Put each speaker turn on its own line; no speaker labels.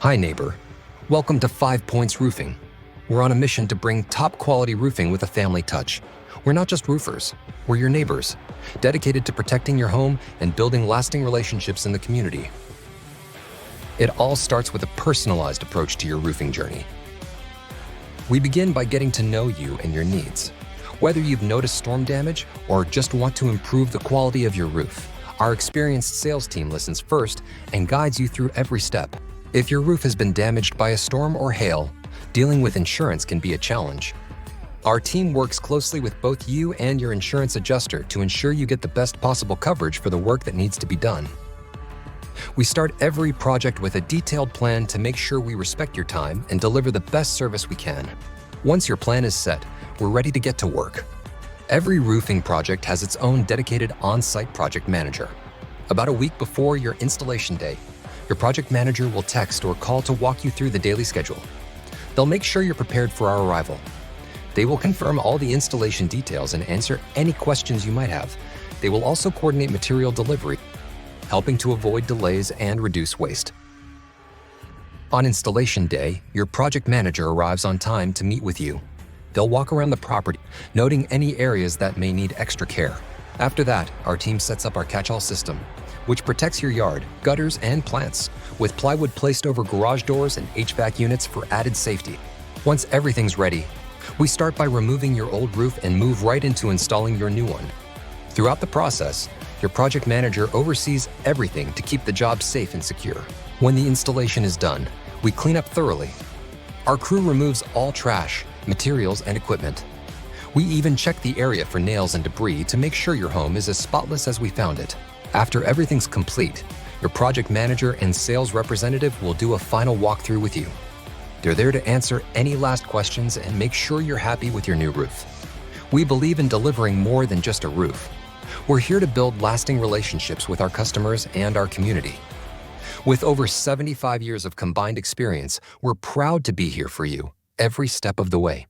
Hi neighbor, welcome to 5 Points Roofing. We're on a mission to bring top quality roofing with a family touch. We're not just roofers, we're your neighbors, dedicated to protecting your home and building lasting relationships in the community. It all starts with a personalized approach to your roofing journey. We begin by getting to know you and your needs. Whether you've noticed storm damage or just want to improve the quality of your roof, our experienced sales team listens first and guides you through every step. If your roof has been damaged by a storm or hail, dealing with insurance can be a challenge. Our team works closely with both you and your insurance adjuster to ensure you get the best possible coverage for the work that needs to be done. We start every project with a detailed plan to make sure we respect your time and deliver the best service we can. Once your plan is set, we're ready to get to work. Every roofing project has its own dedicated on-site project manager. About a week before your installation day, your project manager will text or call to walk you through the daily schedule. They'll make sure you're prepared for our arrival. They will confirm all the installation details and answer any questions you might have. They will also coordinate material delivery, helping to avoid delays and reduce waste. On installation day, your project manager arrives on time to meet with you. They'll walk around the property, noting any areas that may need extra care. After that, our team sets up our catch-all system, which protects your yard, gutters, and plants, with plywood placed over garage doors and HVAC units for added safety. Once everything's ready, we start by removing your old roof and move right into installing your new one. Throughout the process, your project manager oversees everything to keep the job safe and secure. When the installation is done, we clean up thoroughly. Our crew removes all trash, materials, and equipment. We even check the area for nails and debris to make sure your home is as spotless as we found it. After everything's complete, your project manager and sales representative will do a final walkthrough with you. They're there to answer any last questions and make sure you're happy with your new roof. We believe in delivering more than just a roof. We're here to build lasting relationships with our customers and our community. With over 75 years of combined experience, we're proud to be here for you every step of the way.